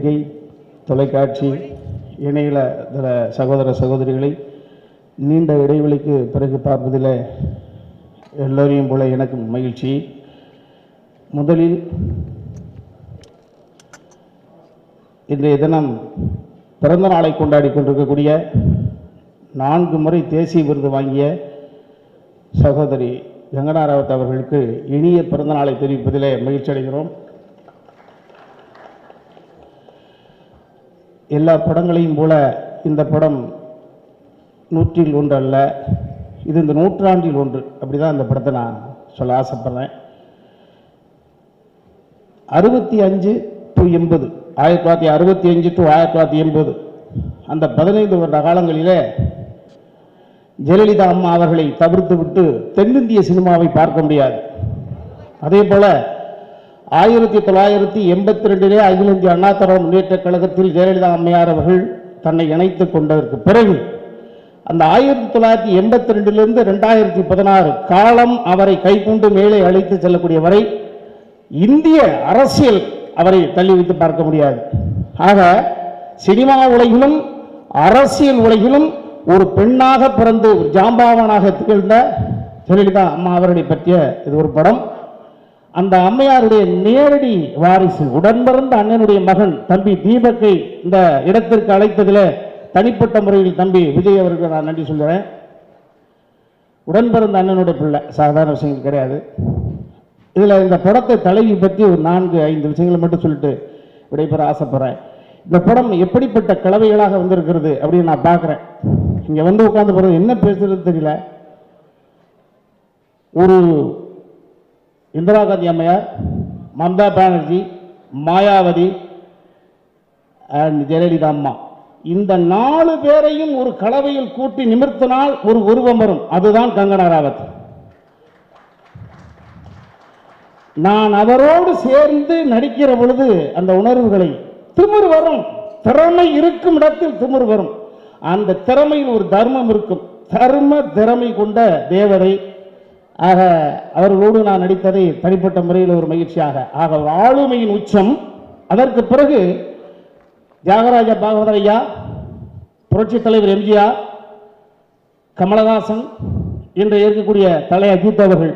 பத்திரிகை, தொலைக்காட்சி, இணையல சகோதர சகோதரிகளை நீண்ட இடைவெளிக்கு பிறகு பார்ப்பதில் எல்லோரையும் போல எனக்கு மகிழ்ச்சி. முதலில் இன்றைய தினம் பிறந்த நாளை கொண்டாடி கொண்டிருக்கக்கூடிய 4 முறை தேசிய விருது வாங்கிய சகோதரி கங்கனா ராவத் அவர்களுக்கு இனிய பிறந்த நாளை தெரிவிப்பதிலே மகிழ்ச்சி அடைகிறோம். எல்லா படங்களையும் போல இந்த படம் 100ல் 1 அல்ல, இது இந்த 100ஆண்டில் 1. அப்படிதான் இந்த படத்தை நான் சொல்ல ஆசைப்படுறேன். 65 to 80, 1965 to 1980 அந்த 15 வருட காலங்களிலே ஜெயலலிதா அம்மா அவர்களை தவிர்த்து விட்டு தென்னிந்திய சினிமாவை பார்க்க முடியாது. அதே போல 1982 அகில இந்திய அண்ணா திராவிட முன்னேற்ற கழகத்தில் ஜெயலலிதா அம்மையார் அவர்கள் தன்னை இணைத்துக் கொண்டதற்கு பிறகு அந்த 1982 2016 காலம் அவரை கைகொண்டு மேலே அழைத்து செல்லக்கூடிய வரை இந்திய அரசியல் அவரை தள்ளி வைத்து பார்க்க முடியாது. ஆக சினிமா உலகிலும் அரசியல் உலகிலும் ஒரு பெண்ணாக பிறந்து ஒரு ஜாம்பாவனாக திகழ்ந்த ஜெயலலிதா அம்மா அவர்களை பற்றிய இது ஒரு படம். அந்த அம்மையாருடைய நேரடி வாரிசு உடன்பிறந்த அண்ணனுடைய மகன் தம்பி தீபக்கை இந்த இடத்திற்கு அழைத்ததில் தனிப்பட்ட முறையில் தம்பி விஜய் அவருக்கு நான் நன்றி சொல்கிறேன். உடன்பிறந்த அண்ணனுடைய பிள்ளை, சாதாரண விஷயங்கள் கிடையாது. இதில் இந்த படத்தை தலைவி பற்றி ஒரு 4-5 விஷயங்களை மட்டும் சொல்லிட்டு விடைபெற ஆசைப்படுறேன். இந்த படம் எப்படிப்பட்ட கலவைகளாக வந்திருக்கிறது அப்படின்னு நான் பார்க்குறேன். இங்கே வந்து உட்கார்ந்து போகிறது என்ன பேசுறது தெரியல. ஒரு இந்திரா காந்தி அம்மையார், மம்தா பானர்ஜி, மாயாவதி அண்ட் ஜெயலலிதா அம்மா, இந்த 4 பேரையும் ஒரு கலவையில் கூட்டி நிமிர்த்தினால் ஒரு உருவம் வரும். அதுதான் கங்கனா ராவத். நான் அவரோடு சேர்ந்து நடிக்கிற பொழுது அந்த உணர்வுகளை திமிர் வரும். திறமை இருக்கும் இடத்தில் திமிர் வரும். அந்த திறமையில் ஒரு தர்மம் இருக்கும். திறமை கொண்ட தேவதை. ஆக அவர்களோடு நான் நடித்ததை தனிப்பட்ட முறையில் ஒரு மகிழ்ச்சியாக, ஆக ஆளுமையின் உச்சம். அதற்கு பிறகு தியாகராஜ பாகவதர் ஐயா, புரட்சி தலைவர் எம்ஜிஆர், கமலஹாசன், இன்று இருக்கக்கூடிய தலை அஜித் அவர்கள்,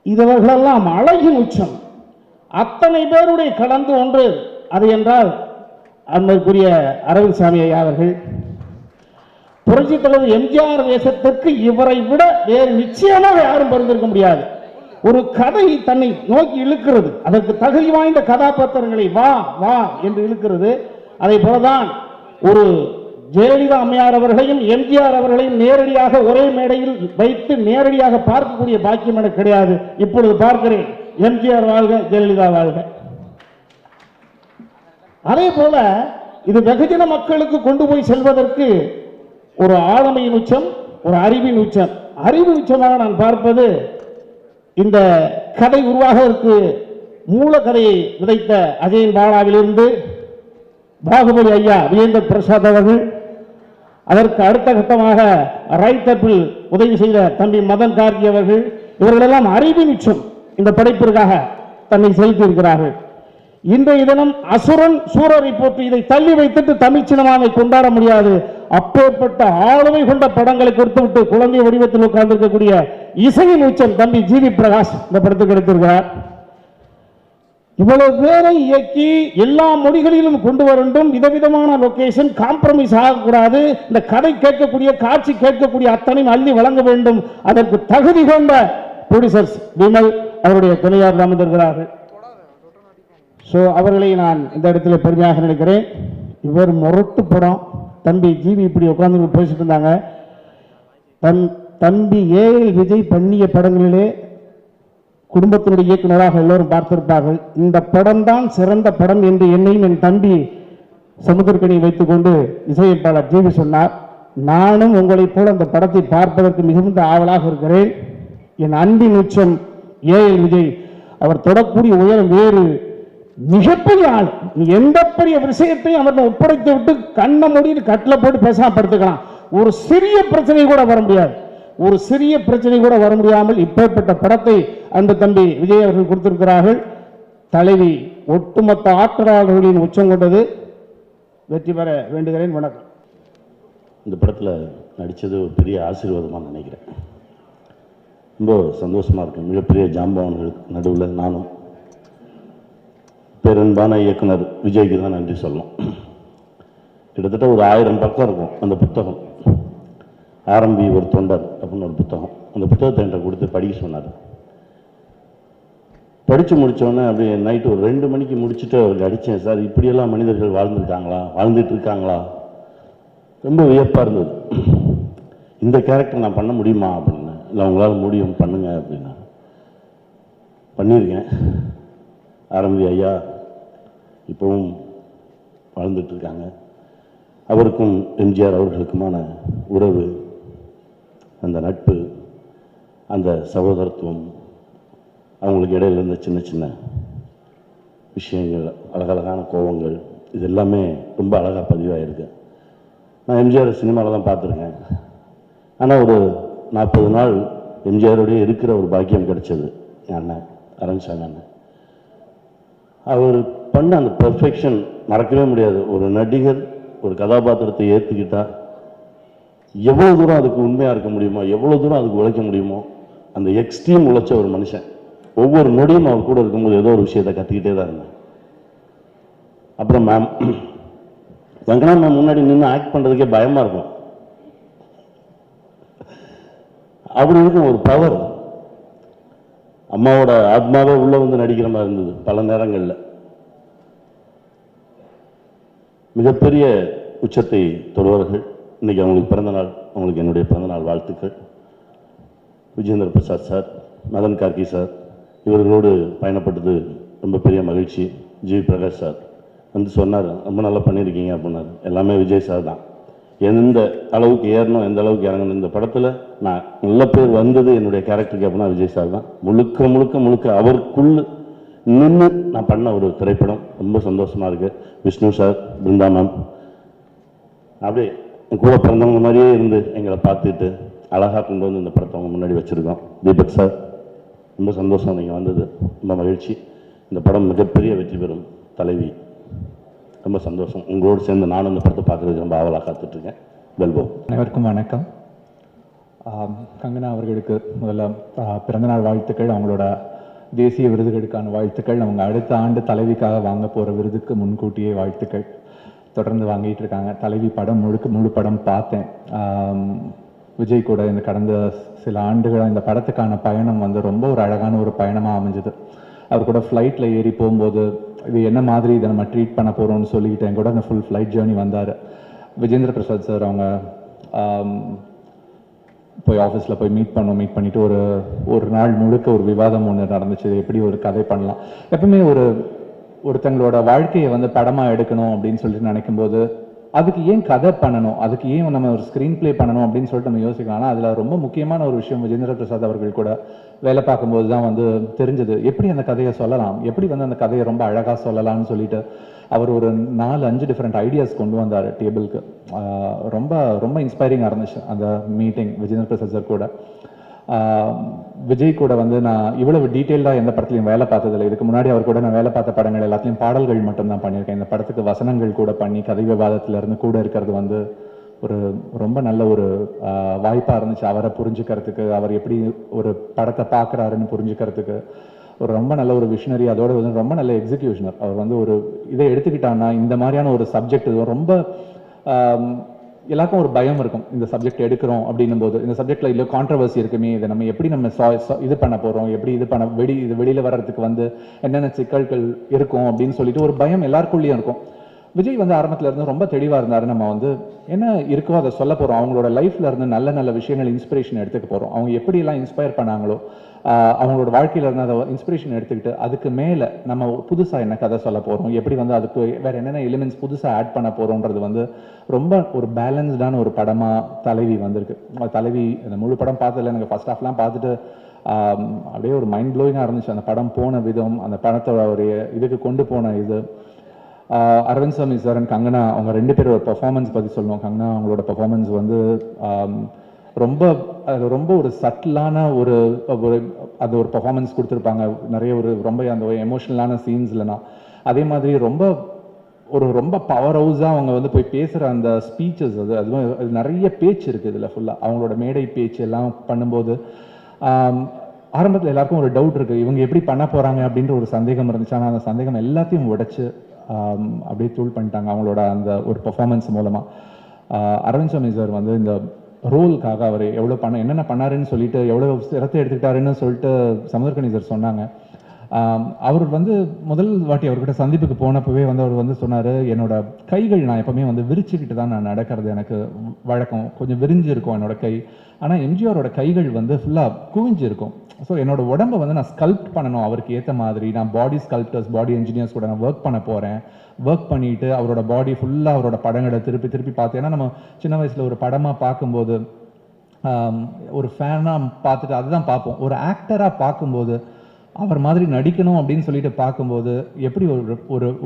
இதவர்களெல்லாம் அழகின் உச்சம். அத்தனை பேருடைய கலந்து ஒன்று அது என்றால் அன்றைக்குரிய அரவிந்த் சாமி ஐயா அவர்கள். புரட்சி தலைவர் எம்ஜிஆர் வேஷத்திற்கு இவரை விட வேறு நிச்சயமாக யாரும் பரிந்திருக்க முடியாது. ஒரு கதை தன்னை நோக்கி இழுக்கிறது. அதற்கு தகுதி வாய்ந்த கதாபாத்திரங்களை வா வா என்று இழுக்கிறது. அதை போலதான் ஒரு ஜெயலலிதா அம்மையார் அவர்களையும் எம்ஜிஆர் அவர்களையும் நேரடியாக ஒரே மேடையில் வைத்து நேரடியாக பார்க்கக்கூடிய பாக்கியம் எனக்கு கிடையாது. இப்பொழுது பார்க்கிறேன். எம்ஜிஆர் வாழ்க, ஜெயலலிதா வாழ்க. அதே போல இது வெகுஜன மக்களுக்கு கொண்டு போய் செல்வதற்கு ஒரு ஆளுமையின் உச்சம், ஒரு அறிவின் உச்சம். அறிவின் உச்சமாக நான் பார்ப்பது இந்த கதை உருவாக மூல கதையை விதைத்த அஜயன் பாலாவிலிருந்து பாகுபலி ஐயா விஜேந்திர பிரசாத் அவர்கள், அதற்கு அடுத்த கட்டமாக ரைத்தப்பில் உதவி செய்த தம்பி மதன் கார்கி அவர்கள், இவர்களெல்லாம் அறிவின் உச்சம் இந்த படைப்பிற்காக தன்னை செலுத்தி இருக்கிறார்கள். இன்றைய தினம் அசுரன் சூரரை போட்டு இதை தள்ளி வைத்துட்டு தமிழ் சினிமாவை கொண்டாட முடியாது. அப்பேற்பட்ட ஆளுமை கொண்ட படங்களை கொடுத்துவிட்டு குழந்தை வடிவத்தில் உட்கார்ந்திருக்கக்கூடிய இசையின் உச்சம் தம்பி ஜிவி பிரகாஷ் இந்த படத்துக்கு எடுத்திருக்கிறார். இவ்வளவு பேரை இயக்கி எல்லா மொழிகளிலும் கொண்டு வர வேண்டும். விதவிதமான லொகேஷன், காம்ப்ரமைஸ் ஆகக்கூடாது. இந்த கதை கேட்கக்கூடிய, காட்சி கேட்கக்கூடிய அத்தனையும் அள்ளி வழங்க வேண்டும். அதற்கு தகுதி கொண்ட ப்ரொடியூசர்ஸ் விமல் அவருடைய துணையார் அமைந்திருக்கிறார்கள். ஸோ அவர்களை நான் இந்த இடத்துல பெருமையாக நினைக்கிறேன். இவர் முரட்டு படம். தம்பி ஜிவி இப்படி உட்கார்ந்து பேசிட்டு இருந்தாங்க. தம்பி ஏஎல் விஜய் பண்ணிய படங்களிலே குடும்பத்தினுடைய இயக்குநராக எல்லோரும் பார்த்திருப்பார்கள். இந்த படம் தான் சிறந்த படம் என்று என்னையும் என் தம்பி சமுத்திரக்கணியை வைத்துக் கொண்டு இசையமைப்பாளர் ஜிவி சொன்னார். நானும் உங்களைப் போல அந்த படத்தை பார்ப்பதற்கு மிகுந்த ஆவலாக இருக்கிறேன். என் அன்பின் உச்சம் ஏஎல் விஜய். அவர் தொடக்கூடிய உயரம் வேறு. மிகப்பெரிய ஆள். எந்த பெரிய விஷயத்தையும் அவர்கள் ஒப்படைத்து விட்டு கண்ணை மூடிட்டு கட்டில போட்டு பேசாம படுத்துக்கலாம். ஒரு சிறிய பிரச்சனை கூட வர முடியாது. ஒரு சிறிய பிரச்சனை கூட வர முடியாமல் இப்பேற்பட்ட படத்தை அந்த தம்பி விஜய் அவர்கள் கொடுத்திருக்கிறார்கள். தலைவி ஒட்டுமொத்த ஆற்றலாளர்களின் உச்சம் கொண்டது. வெற்றி பெற வேண்டுகிறேன். வணக்கம். இந்த படத்தில் நடித்தது ஒரு பெரிய ஆசீர்வாதமாக நினைக்கிறேன். ரொம்ப சந்தோஷமாக இருக்கும். மிகப்பெரிய ஜாம்பவான்களுக்கு நடுவில் நானும் பேரன்பான இயக்குனர் விஜய்க்கு தான் நன்றி சொல்லணும். கிட்டத்தட்ட ஒரு 1000 பக்கம் இருக்கும் அந்த புத்தகம். ஆரம்பி ஒரு தொண்டர் அப்படின்னு ஒரு புத்தகம். அந்த புத்தகத்தை என்கிட்ட கொடுத்து படிக்க சொன்னார். படித்து முடித்தோடனே அப்படியே நைட்டு ஒரு 2 மணிக்கு முடிச்சுட்டு அவருக்கு அடித்தேன். சார், இப்படியெல்லாம் மனிதர்கள் வாழ்ந்துருக்காங்களா, வாழ்ந்துட்டு இருக்காங்களா? ரொம்ப வியப்பாக இருந்தது. இந்த கேரக்டர் நான் பண்ண முடியுமா அப்படின்னு. இல்லை, உங்களால் முடியும், பண்ணுங்க அப்படின்னா. பண்ணியிருக்கேன். ஆரம்பி ஐயா இப்போவும் வாழ்ந்துட்டுருக்காங்க. அவருக்கும் எம்ஜிஆர் அவர்களுக்குமான உறவு, அந்த நட்பு, அந்த சகோதரத்துவம், அவங்களுக்கு இடையில இருந்த சின்ன சின்ன விஷயங்கள், அழகழகான கோபங்கள், இது எல்லாமே ரொம்ப அழகாக பதிவாகிருக்கு. நான் எம்ஜிஆர் சினிமாவில் தான் பார்த்துருக்கேன். ஆனால் ஒரு 40 நாள் எம்ஜிஆரோடய இருக்கிற ஒரு பாக்கியம் கிடைச்சது என் அண்ணன் அரண்சாமி அண்ணன். அவர் பண்ண அந்த பெர்ஃபெக்ஷன் மறக்கவே முடியாது. ஒரு நடிகர் ஒரு கதாபாத்திரத்தை ஏற்றுக்கிட்டா எவ்வளோ தூரம் அதுக்கு உண்மையாக இருக்க முடியுமோ, எவ்வளோ தூரம் அதுக்கு உழைக்க முடியுமோ, அந்த எக்ஸ்ட்ரீம் உழைச்ச ஒரு மனுஷன். ஒவ்வொரு நொடியும் அவர் கூட இருக்கும்போது ஏதோ ஒரு விஷயத்தை கற்றுக்கிட்டே தான் இருந்தேன். அப்புறம் மேம் கங்கனா மேம் முன்னாடி நின்று ஆக்ட் பண்ணுறதுக்கே பயமாக இருக்கும். அப்படி இருக்கும் ஒரு பவர். அம்மாவோட ஆத்மாவே உள்ள வந்து நடிக்கிற மாதிரி இருந்தது பல நேரங்களில். மிகப்பெரிய உச்சத்தை தொடுவார்கள். இன்னைக்கு அவங்களுக்கு பிறந்தநாள். அவங்களுக்கு என்னுடைய பிறந்தநாள் வாழ்த்துக்கள். விஜேந்திர பிரசாத் சார், மதன் கார்கி சார், இவர்களோடு பயணப்பட்டது ரொம்ப பெரிய மகிழ்ச்சி. ஜி பிரகாஷ் சார் வந்து சொன்னார், ரொம்ப நல்லா பண்ணியிருக்கீங்க அப்படின்னாரு. எல்லாமே விஜய் சார் தான். எந்த அளவுக்கு ஏறணும், எந்த அளவுக்கு இறங்கணும். இந்த படத்தில் நான் நல்ல பேர் வந்தது என்னுடைய கேரக்டருக்கு அப்படின்னா விஜய் சார் தான். முழுக்க முழுக்க முழுக்க அவருக்குள்ள நின்று நான் பண்ண ஒரு திரைப்படம். ரொம்ப சந்தோஷமாக இருக்குது. விஷ்ணு சார், பிருந்தா மேம் அப்படியே கூட பிறந்தவங்க மாதிரியே இருந்து எங்களை பார்த்துட்டு அழகாக கொண்டு வந்து இந்த படத்தை அவங்க முன்னாடி வச்சுருக்கோம். தீபக் சார், ரொம்ப சந்தோஷம் நீங்கள் வந்தது, ரொம்ப மகிழ்ச்சி. இந்த படம் மிகப்பெரிய வெற்றி பெறும். தலைவி, ரொம்ப சந்தோஷம். உங்களோடு சேர்ந்து நானும் இந்த படத்தை பார்க்குறதுக்கு ரொம்ப ஆவலாக காத்துட்ருக்கேன். வெல்வோ. அனைவருக்கும் வணக்கம். கங்கனா அவர்களுக்கு முதல்ல பிறந்தநாள் வாழ்த்துக்கள். அவங்களோட தேசிய விருதுகளுக்கான வாழ்த்துக்கள். அவங்க அடுத்த ஆண்டு தலைவிக்காக வாங்க போகிற விருதுக்கு முன்கூட்டியே வாழ்த்துக்கள். தொடர்ந்து வாங்கிட்டு இருக்காங்க. தலைவி படம் முழு படம் பார்த்தேன். விஜய் கூட இந்த கடந்த சில ஆண்டுகளாக இந்த படத்துக்கான பயணம் வந்து ரொம்ப ஒரு அழகான ஒரு பயணமாக அமைஞ்சது. அவர் கூட ஃப்ளைட்டில் ஏறி போகும்போது இது என்ன மாதிரி இதை நம்ம ட்ரீட் பண்ண போகிறோம்னு சொல்லிக்கிட்டு என் கூட அந்த ஃபுல் ஃப்ளைட் ஜேர்னி வந்தார். விஜேந்திர பிரசாத் சார் அவங்க போய் ஆஃபீஸில் போய் மீட் பண்ணிவிட்டு ஒரு நாள் முழுக்க ஒரு விவாதம் ஒன்று நடந்துச்சு. எப்படி ஒரு கதை பண்ணலாம். எப்பவுமே ஒருத்தங்களோட வாழ்க்கையை வந்து படமாக எடுக்கணும் அப்படின்னு சொல்லிட்டு நினைக்கும்போது அதுக்கு ஏன் கதை பண்ணணும், அதுக்கு ஏன் நம்ம ஒரு ஸ்க்ரீன் பிளே பண்ணணும் அப்படின்னு சொல்லிட்டு நம்ம யோசிக்கலாம். ஆனால் அதில் ரொம்ப முக்கியமான ஒரு விஷயம் விஜேந்திர பிரசாத் அவர்கள் கூட வேலை பார்க்கும்போது தான் வந்து தெரிஞ்சது. எப்படி அந்த கதையை சொல்லலாம், எப்படி வந்து அந்த கதையை ரொம்ப அழகாக சொல்லலாம்னு சொல்லிட்டு அவர் ஒரு 4-5 டிஃப்ரெண்ட் ஐடியாஸ் கொண்டு வந்தார் டேபிளுக்கு. ரொம்ப ரொம்ப இன்ஸ்பைரிங்காக இருந்துச்சு அந்த மீட்டிங் விஜேந்திர பிரசாத் சார் கூட. விஜய் கூட வந்து நான் இவ்வளவு டீட்டெயில்டாக எந்த படத்துலையும் வேலை பார்த்ததில்லை. இதுக்கு முன்னாடி அவர் கூட நான் வேலை பார்த்த படங்கள் எல்லாத்துலேயும் பாடல்கள் மட்டும்தான் பண்ணியிருக்கேன். இந்த படத்துக்கு வசனங்கள் கூட பண்ணி கதை விவாதத்திலேருந்து கூட இருக்கிறது வந்து ஒரு ரொம்ப நல்ல ஒரு வாய்ப்பாக இருந்துச்சு. அவரை புரிஞ்சுக்கிறதுக்கு, அவர் எப்படி ஒரு படத்தை பார்க்குறாருன்னு புரிஞ்சுக்கிறதுக்கு ஒரு ரொம்ப நல்ல ஒரு விஷனரி. அதோட வந்து ரொம்ப நல்ல எக்ஸிக்யூஷனர். அவர் வந்து ஒரு இதை எடுத்துக்கிட்டான்னா இந்த மாதிரியான ஒரு சப்ஜெக்ட் ரொம்ப எல்லாருக்கும் ஒரு பயம் இருக்கும். இந்த சப்ஜெக்ட் எடுக்கிறோம் அப்படின்னும் போது இந்த சப்ஜெக்ட்ல இல்லை கான்ட்ரவர்சி இருக்குமே, இதை நம்ம எப்படி நம்ம இது பண்ண போகிறோம், எப்படி இது பண்ண இது வெளியில் வர்றதுக்கு வந்து என்னென்ன சிக்கல்கள் இருக்கும் அப்படின்னு சொல்லிட்டு ஒரு பயம் எல்லாருக்குள்ளேயும் இருக்கும். விஜய் வந்து ஆரம்பத்தில் இருந்து ரொம்ப தெளிவாக இருந்தார். நம்ம வந்து என்ன இருக்கோ அதை சொல்ல போகிறோம். அவங்களோட லைஃப்ல இருந்து நல்ல நல்ல விஷயங்கள் இன்ஸ்பிரேஷன் எடுத்துக்க போகிறோம். அவங்க எப்படியெல்லாம் இன்ஸ்பயர் பண்ணாங்களோ அவங்களோட வாழ்க்கையில இருந்து அதை இன்ஸ்பிரேஷன் எடுத்துக்கிட்டு அதுக்கு மேலே நம்ம புதுசாக என்ன கதை சொல்ல போகிறோம், எப்படி வந்து அதுக்கு வேறு என்னென்ன எலிமெண்ட்ஸ் புதுசாக ஆட் பண்ண போகிறோன்றது வந்து ரொம்ப ஒரு பேலன்ஸ்டான ஒரு படமாக தலைவி வந்திருக்கு. தலைவி அந்த முழு படம் பார்த்ததில்ல, எனக்கு ஃபர்ஸ்ட் ஹாஃப்லாம் பார்த்துட்டு அப்படியே ஒரு மைண்ட் ப்ளோயிங்காக இருந்துச்சு. அந்த படம் போன விதம், அந்த படத்தோட ஒரு இதுக்கு கொண்டு போன இது. அரவிந்த் சாமி சார் அண்ட் கங்கனா அவங்க 2 பேரோட பெர்ஃபார்மன்ஸ் பற்றி சொல்லணும். கங்கனா அவங்களோட பெர்ஃபார்மன்ஸ் வந்து அது ரொம்ப ஒரு சட்டிலான ஒரு அது ஒரு பர்ஃபார்மன்ஸ் கொடுத்துருப்பாங்க. நிறைய ஒரு ரொம்ப அந்த எமோஷனலான சீன்ஸ்லனா, அதே மாதிரி ரொம்ப பவர் ஹவுஸாக அவங்க வந்து போய் பேசுகிற அந்த ஸ்பீச்சஸ், அது நிறைய பேச்சு இருக்குது இதில் ஃபுல்லாக. அவங்களோட மேடை பேச்சு எல்லாம் பண்ணும்போது ஆரம்பத்தில் எல்லாருக்கும் ஒரு டவுட் இருக்குது, இவங்க எப்படி பண்ண போகிறாங்க அப்படின்ற ஒரு சந்தேகம் இருந்துச்சு. ஆனால் அந்த சந்தேகம் எல்லாத்தையும் உடைச்சு அப்படியே தூள் பண்ணிட்டாங்க அவங்களோட அந்த ஒரு பெர்ஃபார்மன்ஸ் மூலமாக. அரவிந்த் சாமி சார் வந்து இந்த ரோலுக்காக அவர் எவ்வளோ என்னென்ன பண்ணாருன்னு சொல்லிட்டு, எவ்வளோ சிரத்தை எடுத்துக்கிட்டாருன்னு சொல்லிட்டு சமுத்திரக்கனி சார் சொன்னாங்க. அவர் வந்து முதல் வாட்டி அவர்கிட்ட சந்திப்புக்கு போனப்பவே வந்து அவர் வந்து சொன்னார், என்னோட கைகள் நான் எப்பவுமே வந்து விரிச்சுக்கிட்டு தான் நான் நடக்கிறது எனக்கு வழக்கம், கொஞ்சம் விரிஞ்சு இருக்கும் என்னோட கை. ஆனால் எம்ஜிஆரோட கைகள் வந்து ஃபுல்லாக குவிஞ்சு இருக்கும். ஸோ என்னோட உடம்பை வந்து நான் ஸ்கல்ப்ட் பண்ணணும் அவருக்கு ஏற்ற மாதிரி. நான் பாடி ஸ்கல்ப்டர்ஸ், பாடி இன்ஜினியர்ஸ் கூட நான் ஒர்க் பண்ண போகிறேன். ஒர்க் பண்ணிட்டு அவரோட பாடி ஃபுல்லாக அவரோட படங்களை திருப்பி பார்த்து, ஏன்னா நம்ம சின்ன வயசில் ஒரு படமாக பார்க்கும்போது ஒரு ஃபேனாக பார்த்துட்டு அதுதான் பார்ப்போம். ஒரு ஆக்டராக பார்க்கும்போது அவர் மாதிரி நடிக்கணும் அப்படின்னு சொல்லிட்டு பார்க்கும்போது எப்படி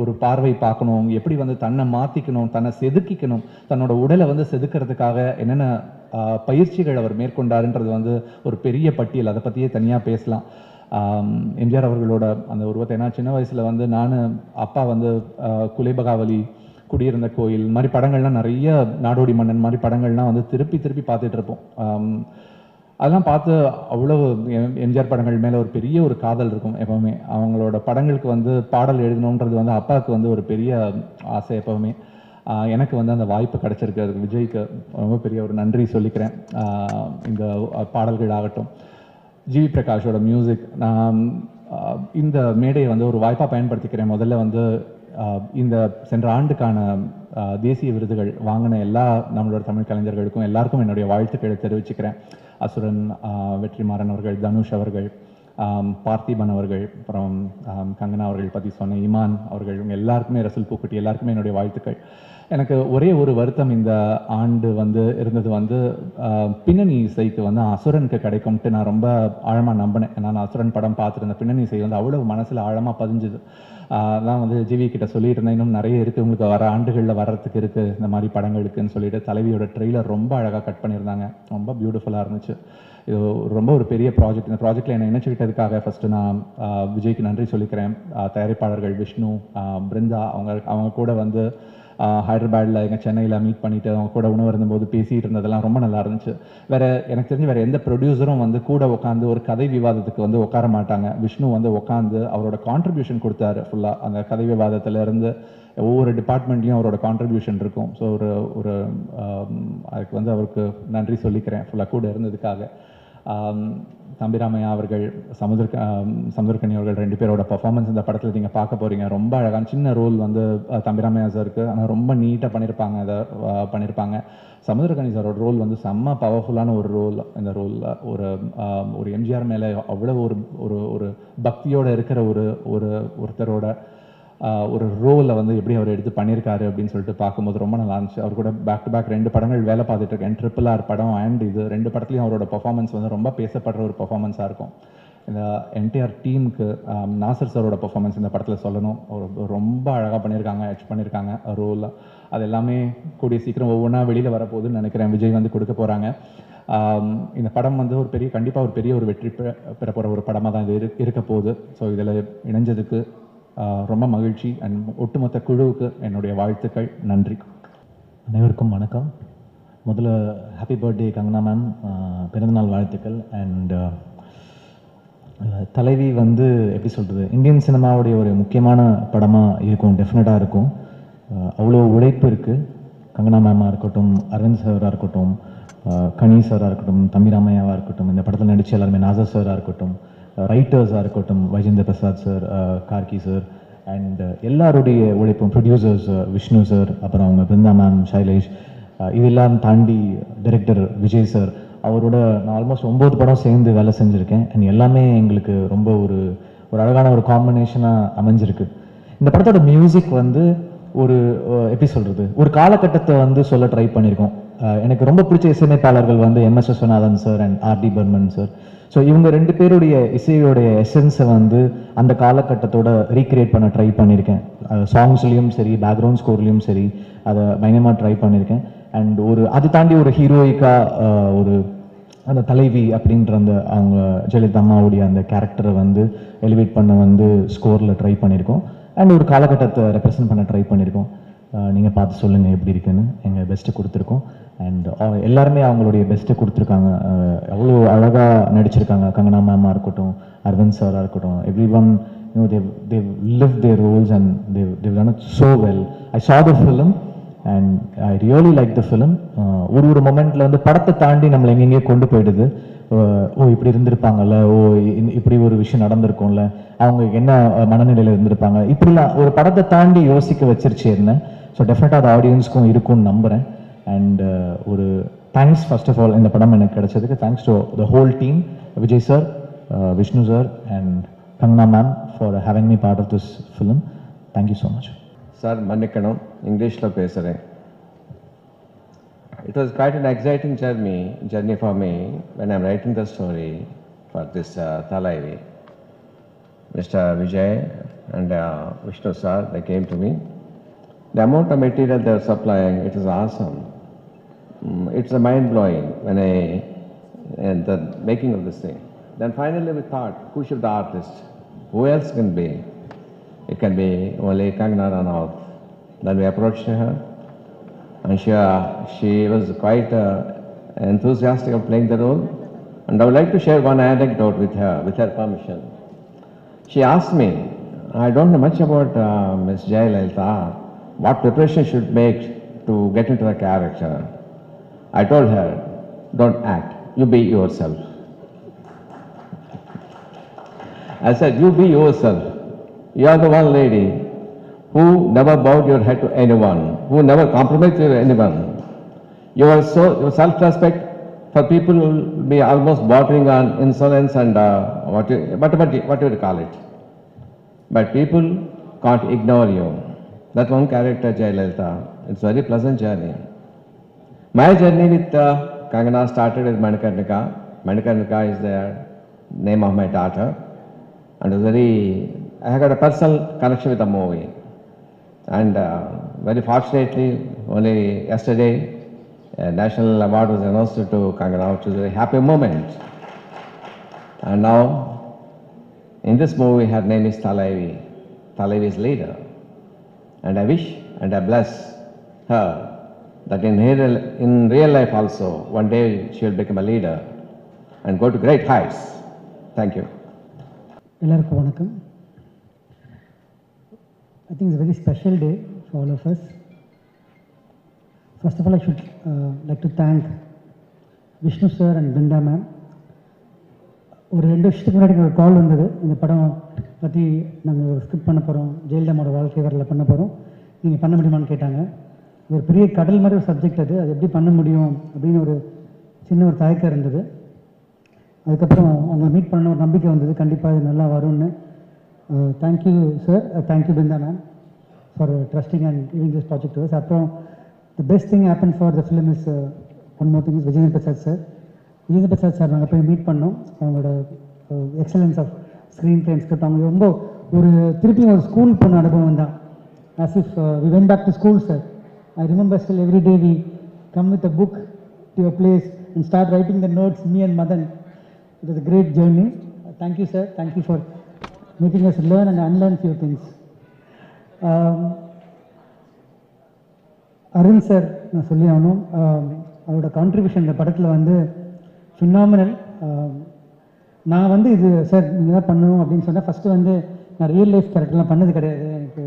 ஒரு பார்வை பார்க்கணும், எப்படி வந்து தன்னை மாற்றிக்கணும், தன்னை செதுக்கிக்கணும், தன்னோட உடலை வந்து செதுக்கிறதுக்காக என்னென்ன பயிற்சிகள் அவர் மேற்கொண்டாருன்றது வந்து ஒரு பெரிய பட்டியல். அதை பற்றியே தனியாக பேசலாம். எம்ஜிஆர் அவர்களோட அந்த உருவத்தை, ஏன்னா சின்ன வயசில் வந்து நான் அப்பா வந்து குலேபகாவலி, குடியிருந்த கோயில் மாதிரி படங்கள்லாம், நிறைய நாடோடி மன்னன் மாதிரி படங்கள்லாம் வந்து திருப்பி பார்த்துட்டு இருப்போம். அதெல்லாம் பார்த்து அவ்வளோ எம்ஜிஆர் படங்கள் மேலே ஒரு பெரிய ஒரு காதல் இருக்கும் எப்போவுமே. அவங்களோட படங்களுக்கு வந்து பாடல் எழுதணுன்றது வந்து அப்பாவுக்கு வந்து ஒரு பெரிய ஆசை எப்போவுமே. எனக்கு வந்து அந்த வாய்ப்பு கிடச்சிருக்கு. அதுக்கு விஜய்க்கு ரொம்ப பெரிய ஒரு நன்றி சொல்லிக்கிறேன். இந்த பாடல்கள் ஆகட்டும், ஜிவி பிரகாஷோட மியூசிக், நான் இந்த மேடையை வந்து ஒரு வாய்ப்பாக பயன்படுத்திக்கிறேன். முதல்ல வந்து இந்த சென்ற ஆண்டுக்கான தேசிய விருதுகள் வாங்கின எல்லா நம்மளோட தமிழ் கலைஞர்களுக்கும் எல்லாருக்கும் என்னுடைய வாழ்த்துக்களை தெரிவிச்சுக்கிறேன். அசுரன், வெற்றிமாறன் அவர்கள், தனுஷ் அவர்கள், பார்த்திபன் அவர்கள், அப்புறம் கங்கனா அவர்கள் பற்றி சொன்ன இமான் அவர்கள், இவங்க எல்லாருக்குமே, ரசூல் பூக்குட்டி எல்லாருக்குமே என்னுடைய வாழ்த்துக்கள். எனக்கு ஒரே ஒரு வருத்தம் இந்த ஆண்டு வந்து இருந்தது வந்து பின்னணி இசைக்கு வந்து அசுரனுக்கு கிடைக்கும்ட்டு நான் ரொம்ப ஆழமாக நம்பினேன். நான் அசுரன் படம் பார்த்துருந்த பின்னணி இசை வந்து அவ்வளோ மனசில் ஆழமாக பதிஞ்சுது. தான் வந்து ஜிவி கிட்ட சொல்லிட்டு இருந்தேன், இன்னும் நிறைய இருக்குது உங்களுக்கு வர ஆண்டுகளில் வர்றதுக்கு இருக்குது இந்த மாதிரி படங்களுக்குன்னு சொல்லிட்டு. தலைவியோட ட்ரெய்லர் ரொம்ப அழகாக கட் பண்ணியிருந்தாங்க, ரொம்ப பியூட்டிஃபுல்லாக இருந்துச்சு. இது ரொம்ப ஒரு பெரிய ப்ராஜெக்ட். இந்த ப்ராஜெக்டில் என்னை இணைச்சிக்கிட்டதுக்காக ஃபஸ்ட்டு நான் விஜய்க்கு நன்றி சொல்லிக்கிறேன். தயாரிப்பாளர்கள் விஷ்ணு, பிருந்தா, அவங்க கூட வந்து ஹைதராபாடில், எங்கள் சென்னையில் மீட் பண்ணிவிட்டு அவங்க கூட உணவு இருந்தபோது பேசிகிட்டு இருந்ததெல்லாம் ரொம்ப நல்லா இருந்துச்சு. எனக்கு தெரிஞ்சு வேறு எந்த ப்ரொடியூசரும் வந்து கூட உட்காந்து ஒரு கதை விவாதத்துக்கு வந்து உட்கார மாட்டாங்க. விஷ்ணு வந்து உட்காந்து அவரோட கான்ட்ரிபியூஷன் கொடுத்தாரு ஃபுல்லாக. அந்த கதை விவாதத்திலேருந்து ஒவ்வொரு டிபார்ட்மெண்ட்லேயும் அவரோட கான்ட்ரிபியூஷன் இருக்கும். ஸோ ஒரு அதுக்கு வந்து அவருக்கு நன்றி சொல்லிக்கிறேன் ஃபுல்லாக கூட இருந்ததுக்காக. தம்பிராமையா அவர்கள், சமுதிரக்கனி அவர்கள், ரெண்டு பேரோட பர்ஃபார்மன்ஸ் இந்த படத்தில் நீங்கள் பார்க்க போகிறீங்க. ரொம்ப அழகான சின்ன ரோல் வந்து தம்பிராமையா சாருக்கு, ஆனால் ரொம்ப நீட்டாக பண்ணியிருப்பாங்க. சமுதிரக்கனி சாரோட ரோல் வந்து செம்ம பவர்ஃபுல்லான ஒரு ரோல். இந்த ரோலில் ஒரு எம்ஜிஆர் மேலே அவ்வளோ ஒரு பக்தியோடு இருக்கிற ஒருத்தரோட ஒரு ரோலை வந்து எப்படி அவர் எடுத்து பண்ணியிருக்காரு அப்படின்னு சொல்லிட்டு பார்க்கும்போது ரொம்ப நல்லா இருந்துச்சு. அவர் கூட பேக் டு பேக் 2 படங்கள் வேலை பார்த்துட்டு இருக்கேன். RRR படம் அண்ட் இது 2 படத்துலையும் அவரோட பர்ஃபார்மன்ஸ் வந்து ரொம்ப பேசப்படுற ஒரு பர்ஃபார்மன்ஸாக இருக்கும். இந்த என்டையர் டீமுக்கு நாசர் சாரோட பர்ஃபார்மன்ஸ் இந்த படத்தில் சொல்லணும். ரொம்ப அழகாக பண்ணியிருக்காங்க ரோல். அது எல்லாமே கூடிய சீக்கிரம் ஒவ்வொன்றா வெளியில் வரப்போகுதுன்னு நினைக்கிறேன். விஜய் வந்து கொடுக்க போகிறாங்க. இந்த படம் வந்து கண்டிப்பாக ஒரு பெரிய ஒரு வெற்றி பெற போகிற ஒரு படமாக தான் இது இருக்க போகுது. ஸோ இதில் இணைஞ்சதுக்கு ரொம்ப மகிழ்ச்சி. அண்ட் ஒட்டுமொத்த குழுவுக்கு என்னுடைய வாழ்த்துக்கள். நன்றி. அனைவருக்கும் வணக்கம். முதல்ல ஹாப்பி பர்த்டே கங்கனா மேம், பிறந்தநாள் வாழ்த்துக்கள். அண்ட் தலைவி வந்து எப்படி சொல்கிறது, இந்தியன் சினிமாவுடைய ஒரு முக்கியமான படமாக இருக்கும், டெஃபினட்டாக இருக்கும். அவ்வளோ உழைப்பு இருக்குது. கங்கனா மேமாக இருக்கட்டும், அரவிந்த் சாராக இருக்கட்டும், கனி சாராக இருக்கட்டும், தம்பிராமையாவாக இருக்கட்டும், இந்த படத்தில் நடித்த எல்லாருமே, நாசர் சாராக இருக்கட்டும், ரைட்டர்ஸாக இருக்கட்டும், Vijayendra Prasad sir, Gargi sir, and எல்லாருடைய உழைப்பும், ப்ரொடியூசர்ஸ் விஷ்ணு சார், அப்புறம் அவங்க பிருந்தா மேம், சைலேஷ், இதெல்லாம் தாண்டி டைரக்டர் விஜய் சார், அவரோட நான் ஆல்மோஸ்ட் 9 படம் சேர்ந்து வேலை செஞ்சுருக்கேன். அண்ட் எல்லாமே எங்களுக்கு ரொம்ப ஒரு அழகான ஒரு காம்பினேஷனாக அமைஞ்சிருக்கு. இந்த படத்தோட மியூசிக் வந்து எப்படி சொல்கிறது, ஒரு காலகட்டத்தை வந்து சொல்ல ட்ரை பண்ணியிருக்கோம். எனக்கு ரொம்ப பிடிச்ச இசையமைப்பாளர்கள் வந்து MS Viswanathan sir and RD Burman sir. So இவங்க 2 பேருடைய இசையோடைய எசன்ஸை வந்து அந்த காலகட்டத்தோட ரீக்ரியேட் பண்ண ட்ரை பண்ணியிருக்கேன். சாங்ஸ்லேயும் சரி, பேக்ரவுண்ட் ஸ்கோர்லேயும் சரி, அதை பயங்கரமாக ட்ரை பண்ணியிருக்கேன். அண்ட் அது தாண்டி ஒரு ஹீரோயிக்காக அந்த தலைவி அப்படின்ற அந்த அவங்க ஜெயலலிதா அம்மாவுடைய அந்த கேரக்டரை வந்து எலிவேட் பண்ண வந்து ஸ்கோரில் ட்ரை பண்ணியிருக்கோம். அண்ட் ஒரு காலகட்டத்தை ரெப்ரசன்ட் பண்ண ட்ரை பண்ணியிருக்கோம். நீங்கள் பார்த்து சொல்லுங்கள் எப்படி இருக்குன்னு. எங்கள் பெஸ்ட்டு கொடுத்துருக்கோம். அண்ட் எல்லாருமே அவங்களுடைய பெஸ்ட்டை கொடுத்துருக்காங்க. அவ்வளோ அழகாக நடிச்சிருக்காங்க. கங்கனா மேமாக இருக்கட்டும், அரவிந்த் சாராக இருக்கட்டும், every one they've lived their roles and they've done it so well. I saw the film and I really liked the film. ஒரு மொமெண்ட்ல வந்து படத்தை தாண்டி நம்மளை எங்கெங்கேயோ கொண்டு போயிடுது. ஓ இப்படி இருந்திருப்பாங்கல்ல, ஓ இப்படி ஒரு விஷயம் நடந்திருக்கும்ல, அவங்க என்ன மனநிலையில் இருந்திருப்பாங்க, இப்படிலாம் ஒரு படத்தை தாண்டி யோசிக்க வச்சிருச்சு என்ன. ஸோ டெஃபினட்டாக அது ஆடியன்ஸ்க்கும் இருக்கும்னு நம்புகிறேன். அண்ட் ஒரு தேங்க்ஸ் ஃபர்ஸ்ட் ஆஃப் ஆல் இந்த படம் எனக்கு கிடைச்சதுக்கு. Thanks to the whole team, Vijay sir, Vishnu sir and Kangana ma'am for having me part of this film. Thank you so much. Sir, மன்னிக்கணும், இங்கிலீஷில் பேசுகிறேன். It was quite an exciting journey for me when I'm writing the story for this Thalaivi. Mr. Vijay and Vishnu sir, they came to me. The amount of material they were supplying, it is awesome. It's mind-blowing when in the making of this thing. Then finally we thought, who should the artist? Who else can be? It can be only Kangana Ranaut. Then we approached her, and she was quite enthusiastic of playing the role. And I would like to share one anecdote with her permission. She asked me, I don't know much about Miss Jayalalitha, what preparation should make to get into the character. I told her, don't act, you be yourself. I said, you be yourself. You are the one lady who never bowed your head to anyone, who never compromised with anyone. Your self-respect for people will be almost bordering on insolence and whatever you call it. But people can't ignore you. That one character, Jayalalitha, it's a very pleasant journey. My journey with Kangana started with Manikarnika. Manikarnika is the name of my daughter. And I got a personal connection with the movie. And very fortunately, only yesterday, a national award was announced to Kangana, which was a very happy moment. And now, in this movie, her name is Thalaivi. Thalaivi is leader. And I wish and I bless her that in real life also, one day she will become a leader and go to great heights. Thank you. எல்லாருக்கும் வணக்கம். I think it's a very special day for all of us. First of all, I should like to thank Vishnu sir and Binda ma'am. ஒரு 2 வருஷத்துக்கு முன்னாடி ஒரு கால் வந்தது, இந்த படம் பற்றி நாங்கள் ஒரு ஸ்கிரிப்ட் பண்ண போகிறோம், ஜெயலலிதாவோட வாழ்க்கை வரலாறு பண்ண போகிறோம், நீங்கள் பண்ண முடியுமான்னு கேட்டாங்க. ஒரு பெரிய கடல் மாதிரி ஒரு சப்ஜெக்ட் அது எப்படி பண்ண முடியும் அப்படின்னு ஒரு சின்ன ஒரு தயக்கம் இருந்தது. அதுக்கப்புறம் அவங்க மீட் பண்ண ஒரு நம்பிக்கை வந்தது, கண்டிப்பாக இது நல்லா வரும்னு. Thank you sir, thank you Brinda ma'am for trusting and giving this project to us. அப்புறம் the best thing happen for the film is one more thing is Vijayendra Prasad sir. Vijayendra Prasad sir நாங்கள் போய் மீட் பண்ணோம். அவங்களோட excellence of screenplay script, அவங்க ரொம்ப ஒரு திருப்பியும் ஒரு ஸ்கூல் போன அனுபவம் தான். as if we went back to school, sir. I remember still every day we come with a book to your place and start writing the notes, me and Madan. It was a great journey. Thank you, sir. Thank you for making us learn and unlearn few things. Arvind sir, நான் சொல்லி ஆகணும், அவரோட contribution இந்த படத்தில் வந்து phenomenal. நான் வந்து இது சார் நீங்கள் தான் பண்ணணும் அப்படின்னு சொன்னேன். ஃபஸ்ட்டு வந்து நான் ரியல் லைஃப் கேரக்டர்லாம் பண்ணது கிடையாது, எனக்கு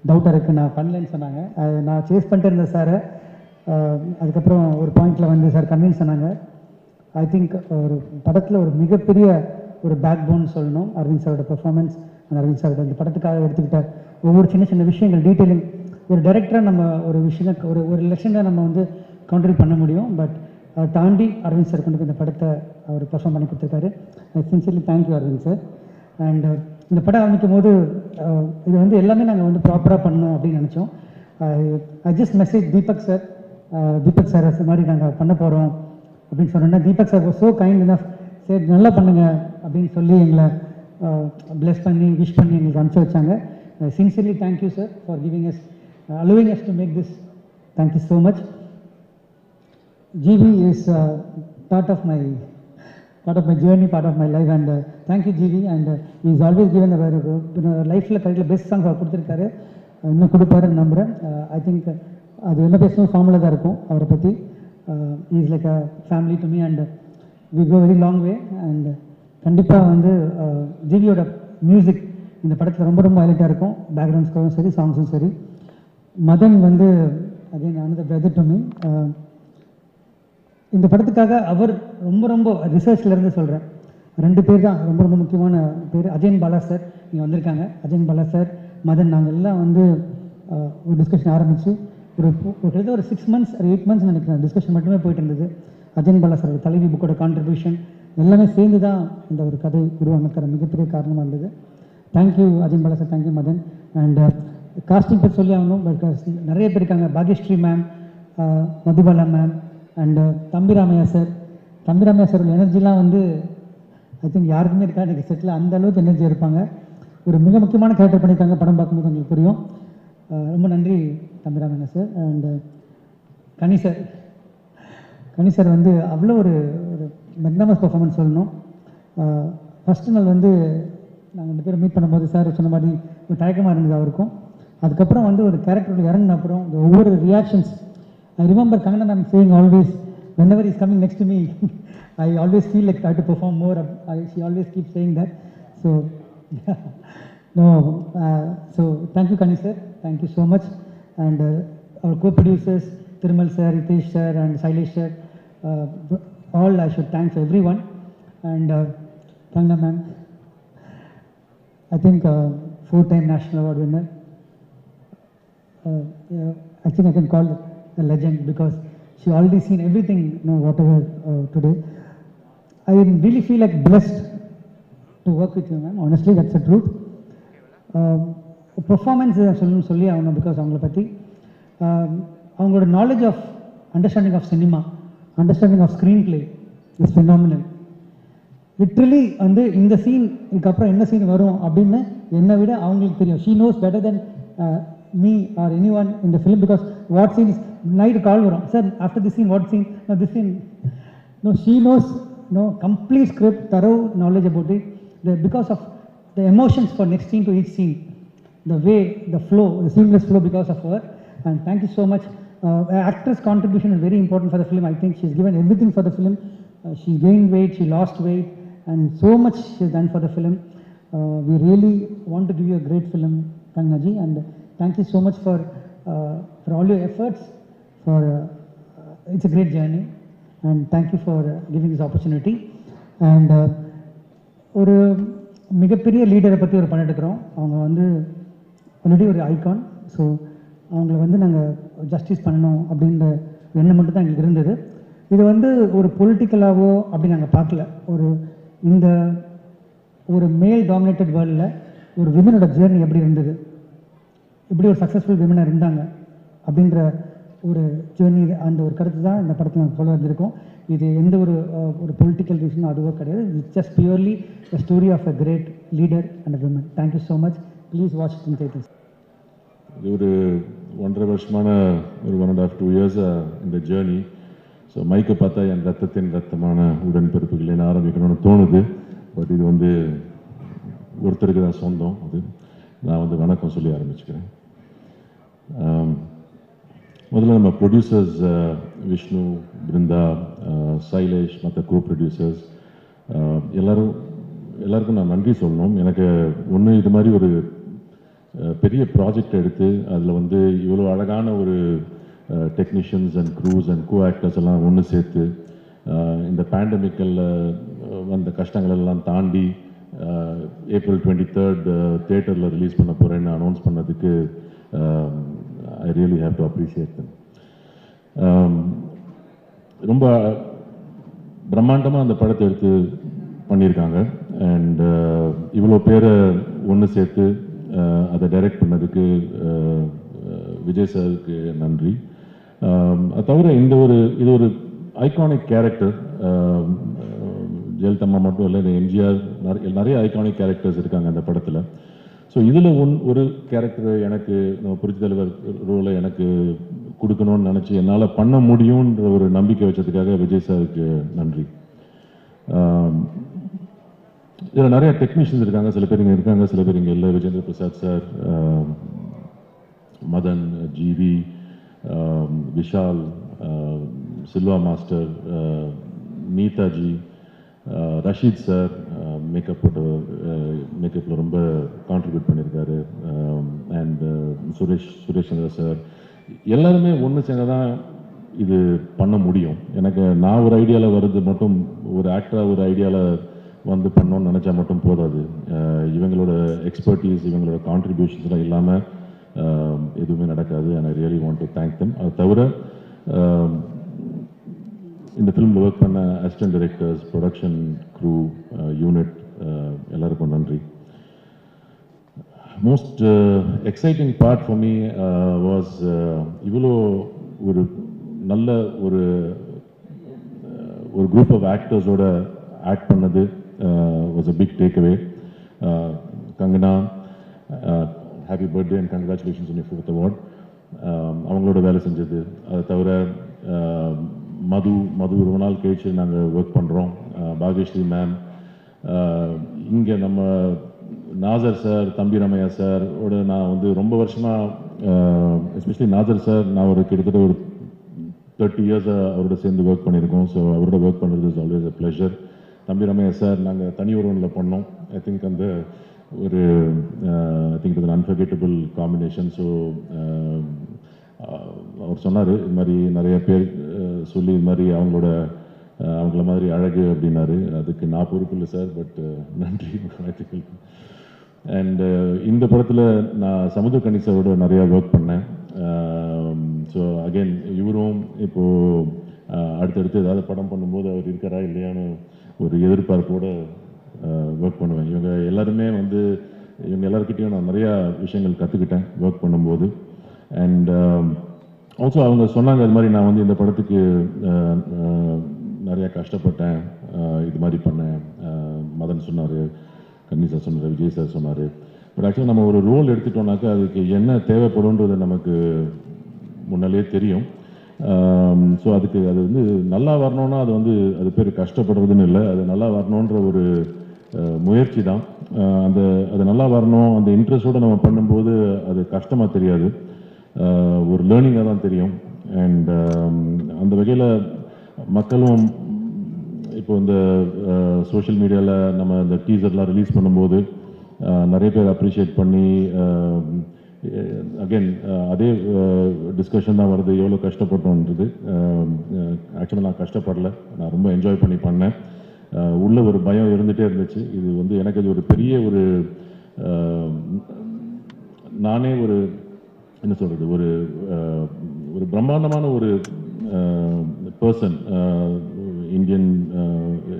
டவுட்டாக இருக்குது, நான் பண்ணலன்னு சொன்னாங்க. நான் சேஸ் பண்ணிட்டு இருந்தேன் சாரை. அதுக்கப்புறம் ஒரு பாயிண்டில் வந்து சார் கன்வின்ஸ் பண்ணாங்க. ஐ திங்க் ஒரு படத்தில் ஒரு மிகப்பெரிய ஒரு பேக் போன் சொல்லணும் அரவிந்த் சாரோட பெர்ஃபார்மன்ஸ். அந்த அரவிந்த் சாரோட இந்த படத்துக்காக எடுத்துக்கிட்ட ஒவ்வொரு சின்ன சின்ன விஷயங்கள், டீட்டெயிலிங். ஒரு டைரக்டராக நம்ம ஒரு விஷயம் ஒரு லெக்ஷனில் நம்ம வந்து கான்ட்ரிபியூட் பண்ண முடியும். பட் அதை தாண்டி அரவிந்த் சார் கொண்டு போய் இந்த படத்தை அவர் பெர்ஃபார்ம் பண்ணி கொடுத்துருக்காரு. I sincerely thank you Aravind sir. And இந்த படம் ஆரம்பிக்கும் போது இது வந்து எல்லாமே நாங்கள் வந்து ப்ராப்பராக பண்ணோம் அப்படின்னு நினச்சோம். I just message Deepak sir, Deepak sir அது மாதிரி நாங்கள் பண்ண போகிறோம் அப்படின்னு சொன்னோன்னா, Deepak sir so kind enough, சரி நல்லா பண்ணுங்க அப்படின்னு சொல்லி எங்களை பிளஸ் பண்ணி விஷ் பண்ணி எங்களுக்கு அனுப்பிச்சி வச்சாங்க. Sincerely thank you sir for giving us, allowing us to make this. Thank you so much. GB is part of my part of my journey, part of my life. And thank you, GV. And he's always given a very life கரெக்டில் best song அவர் கொடுத்துருக்காரு, இன்னும் கொடுப்பாருன்னு நம்புகிறேன். I think அது என்ன பேசணும் formula தான் இருக்கும் அவரை பற்றி. Is like a family to me and we go very long way. And கண்டிப்பாக வந்து ஜிவியோட மியூசிக் இந்த படத்தில் ரொம்ப ரொம்ப ஹைலைட்டாக இருக்கும். பேக்ரவுண்ட் ஸ்கோரும் சரி, சாங்ஸும் சரி. மதன் வந்து again another brother to me. இந்த படத்துக்காக அவர் ரொம்ப ரொம்ப ரிசர்ச்லேருந்து சொல்கிறேன், 2 பேர் தான் ரொம்ப ரொம்ப முக்கியமான பேர். அஜயன் பாலா சார் இங்கே வந்திருக்காங்க. அஜயன் பாலா சார், மதன், நாங்கள் எல்லாம் வந்து ஒரு டிஸ்கஷன் ஆரம்பித்து கிட்டத்தட்ட ஒரு 6 months or 8 months நினைக்கிறேன் டிஸ்கஷன் மட்டுமே போயிட்டு இருந்தது. அஜயன் பாலா சார் தலைவி புக்கோட கான்ட்ரிபியூஷன் எல்லாமே சேர்ந்து தான் இந்த ஒரு கதை உருவாக்கிற மிகப்பெரிய காரணமாக இருந்தது. Thank you Ajayan Bala sir, thank you Madhan. And casting பற்றி சொல்லி ஆகணும், நிறைய பேர் இருக்காங்க. Bhagyashree ma'am, Madhubala ma'am and Thambiramaiah sir. Thambiramaiah sir எனர்ஜிலாம் வந்து ஐ திங்க் யாருக்குமே இருக்கா எனக்கு செட்டில், அந்த அளவுக்கு எனர்ஜி இருப்பாங்க. ஒரு மிக முக்கியமான கேரக்டர் பண்ணியிருக்காங்க, படம் பார்க்கும்போது உங்களுக்கு புரியும். ரொம்ப நன்றி Thambi Ramaiah sir. And Ghani sir, Ghani sir வந்து அவ்வளோ ஒரு மெக்னாமஸ் பர்ஃபார்மன்ஸ் சொல்லணும். ஃபஸ்ட்டு நாள் வந்து நாங்கள் 2 பேரும் மீட் பண்ணும்போது சார் சொன்ன மாதிரி ஒரு தயக்கமாக இருந்தது அவருக்கும். அதுக்கப்புறம் வந்து ஒரு கேரக்டர் இறங்கின அப்புறம் ஒவ்வொரு reactions I remember Kangana ma'am saying always, whenever he's coming next to me, I always feel like I have to perform more. She always keeps saying that. So, no, so thank you Kani sir, thank you so much. And our co-producers, Thirumal sir, Ritesh sir and Sailesh sir, all I should thank everyone. And Kangana ma'am, I think 4-time national award winner. I think I can call it a legend because she already seen everything, whatever today. I really feel like blessed to work with you, ma'am. Honestly, that's the truth. Performance சொல்லி ஆகணும் because அவங்கள பற்றி அவங்களோட knowledge of understanding of cinema, understanding of screenplay is phenomenal. Literally வந்து இந்த scene இதுக்கப்புறம் என்ன scene வரும் அப்படின்னு என்னை விட அவங்களுக்கு தெரியும். She knows better than me or anyone in the film because what scene is night call varum sir after this scene what scene, no this scene, no she knows, no complete script, thorough knowledge about it, because of the emotions for next scene to each scene, the way, the flow, the seamless flow because of her. And thank you so much. Actress contribution is very important for the film. I think she's given everything for the film. She gained weight, she lost weight, and so much she's done for the film. We really want to give you a great film, Kangana ji, and thank you so much for all your efforts. For it's a great journey, and thank you for giving this opportunity. And ஒரு மிகப்பெரிய லீடரை பற்றி ஒரு பண்ணிட்டு இருக்கிறோம். அவங்க வந்து already ஒரு icon. So அவங்கள வந்து நாங்கள் ஜஸ்டிஸ் பண்ணணும் அப்படின்ற எண்ணம் மட்டும் தான் எங்களுக்கு இருந்தது. இது வந்து ஒரு பொலிட்டிக்கலாவோ அப்படி நாங்கள் பார்க்கல. இந்த ஒரு மேல் டாமினேட்டட் வேர்ல்டில் ஒரு விமனோட ஜேர்னி எப்படி இருந்தது, எப்படி ஒரு சக்ஸஸ்ஃபுல் விமனாக இருந்தாங்க அப்படின்ற ஒரு ஜேர்னி, அந்த ஒரு கருத்து தான் இந்த படத்தில் நாங்கள் சொல்ல வந்திருக்கோம். இது எந்த ஒரு பொலிட்டிக்கல் ரீசனும் அதுவோ கிடையாது. It's just purely a story of a great leader and a woman. Thank you so much. Please watch it in theaters. இது ஒரு 1.5 வருஷமான ஒரு 1.5 2 years இந்த ஜேர்னி. ஸோ மைக்கை பார்த்தா என் ரத்தத்தின் ரத்தமான உடன்பிறப்புகள் என்ன ஆரம்பிக்கணும்னு தோணுது. பட் இது வந்து ஒருத்தருக்கு தான் சொந்தம். அது நான் வந்து வணக்கம் சொல்லி ஆரம்பிச்சுக்கிறேன். முதல்ல நம்ம ப்ரொடியூசர்ஸ் விஷ்ணு, பிருந்தா, சைலேஷ், மற்ற கோ ப்ரொடியூசர்ஸ் எல்லாருக்கும் நான் நன்றி சொல்லணும். எனக்கு ஒன்று இது மாதிரி ஒரு பெரிய ப்ராஜெக்ட் எடுத்து அதில் வந்து இவ்வளோ அழகான ஒரு technicians and cruise and co actors எல்லாம் ஒன்று சேர்த்து இந்த பேண்டமிக்கலில் வந்த கஷ்டங்கள் எல்லாம் தாண்டி April 23rd தியேட்டரில் ரிலீஸ் பண்ண போகிறேன்னு அனௌன்ஸ் பண்ணதுக்கு I really have to appreciate them. ரொம்ப பிரம்மாண்டமாக அந்த படத்தை எடுத்து பண்ணியிருக்காங்க. அண்ட் இவ்வளோ பேரை ஒன்று சேர்த்து அதை டைரக்ட் பண்ணதுக்கு விஜய் சாருக்கு நன்றி. அது தவிர இது ஒரு ஐகானிக் கேரக்டர். ஜெயலலிதா மட்டும் இல்லை, எம்ஜிஆர் நிறைய ஐகானிக் கேரக்டர்ஸ் இருக்காங்க அந்த படத்தில். ஸோ இதில் ஒரு கேரக்டர் எனக்கு புரட்சித் தலைவர் ரோலை எனக்கு கொடுக்கணும்னு நினச்சி என்னால் பண்ண முடியுன்ற ஒரு நம்பிக்கை வச்சதுக்காக விஜய் சாருக்கு நன்றி. இதில் நிறைய டெக்னீஷியன்ஸ் இருக்காங்க, சில பேர் இங்கே இருக்காங்க, சில பேர் இங்கே இல்லை. Vijayendra Prasad sir, Madhan, GV, Vishal, Silva master, Neetaji, Rasheed sir மேக்கப்பில் ரொம்ப கான்ட்ரிபியூட் பண்ணியிருக்காரு. அண்ட் சுரேஷ் சந்திர சார், எல்லாருமே ஒன்று சேர்ந்து தான் இது பண்ண முடியும். எனக்கு நான் ஒரு ஐடியாவில் வருது மட்டும், ஒரு ஆக்டராக ஒரு ஐடியாவில் வந்து பண்ணோன்னு நினச்சா மட்டும் போதாது. இவங்களோட எக்ஸ்பர்டீஸ், இவங்களோட கான்ட்ரிபியூஷன்ஸ்லாம் இல்லாமல் எதுவுமே நடக்காது. And I really want to thank them. அது தவிர இந்த ஃபிலிமில் ஒர்க் பண்ண assistant directors, production crew, unit எல்லாருக்கும் நன்றி. Most exciting part for me was இவ்வளோ ஒரு நல்ல ஒரு குரூப் ஆஃப் ஆக்டர்ஸோட ஆக்ட் பண்ணது was a big takeaway. Kangana, happy birthday and congratulations on your 4th award. அவங்களோட வேலை செஞ்சது. அதை தவிர மது ரொம்ப நாள் கழிச்சு நாங்கள் ஒர்க் பண்ணுறோம். பாகேஸ்வரி மேம், இங்கே நம்ம நாசர் சார், தம்பி ரமையா சார் ஓட நான் வந்து ரொம்ப வருஷமாக, எஸ்பெஷலி நாசர் சார், நான் ஒரு கிட்டத்தட்ட ஒரு 30 years அவரோட சேர்ந்து ஒர்க் பண்ணியிருக்கோம். ஸோ அவரோட ஒர்க் பண்ணுறது இஸ் ஆல்வேஸ் அ ப்ளஷர். தம்பி ரமையா சார் நாங்கள் தனி ஒருவனில் பண்ணோம். ஐ திங்க் அந்த ஒரு ஐ திங்க் இது அன்ஃபர்கெட்டபிள் காம்பினேஷன். ஸோ அவர் சொன்னார், இது மாதிரி நிறைய பேர் சொல்லி இது மாதிரி அவங்கள மாதிரி அழகு அப்படின்னாரு. அதுக்கு நான் பொறுப்பு இல்லை சார், பட் நன்றி, வாழ்த்துக்கள். அண்ட் இந்த படத்தில் நான் சமுத்திரக்கனி சாரோட நிறையா ஒர்க் பண்ணேன். ஸோ அகெயின் இவரும் இப்போது அடுத்தடுத்து ஏதாவது படம் பண்ணும்போது அவர் இருக்காரா இல்லையான்னு ஒரு எதிர்பார்ப்போடு ஒர்க் பண்ணுவேன். இவங்க எல்லாருமே வந்து இவங்க எல்லாருக்கிட்டையும் நான் நிறையா விஷயங்கள் கற்றுக்கிட்டேன் ஒர்க் பண்ணும்போது. அண்ட் ஆல்சோ அவங்க சொன்னாங்க, அது மாதிரி நான் வந்து இந்த படத்துக்கு நிறையா கஷ்டப்பட்டேன், இது மாதிரி பண்ணேன். மதன் சொன்னார், கன்னி சார் சொன்னார், விஜய் சார் சொன்னார். பட் ஆக்சுவலாக நம்ம ஒரு ரோல் எடுத்துட்டோம்னாக்கா அதுக்கு என்ன தேவைப்படும்ன்றது நமக்கு முன்னாலே தெரியும். ஸோ அதுக்கு அது வந்து நல்லா வரணும்னா அது பேர் கஷ்டப்படுறதுன்னு இல்லை, அது நல்லா வரணுன்ற ஒரு முயற்சி தான். அது நல்லா வரணும், அந்த இன்ட்ரெஸ்டோடு நம்ம பண்ணும்போது அது கஷ்டமாக தெரியாது, ஒரு லேர்னிங்காக தான் தெரியும். அண்ட் அந்த வகையில் மக்களும் இப்போ இந்த சோஷியல் மீடியாவில் நம்ம இந்த டீசர்லாம் ரிலீஸ் பண்ணும்போது நிறைய பேர் அப்ரிஷியேட் பண்ணி, அகெயின் அதே டிஸ்கஷன் தான் வருது, எவ்வளோ கஷ்டப்பட்டோன்றது. ஆக்சுவலாக நான் கஷ்டப்படலை, நான் ரொம்ப என்ஜாய் பண்ணி பண்ணேன். உள்ள ஒரு பயம் இருந்துகிட்டே இருந்துச்சு. இது வந்து எனக்கு அது ஒரு பெரிய ஒரு நானே ஒரு என்ன சொல்கிறது, ஒரு பிரம்மாண்டமான ஒரு பர்சன் இந்தியன்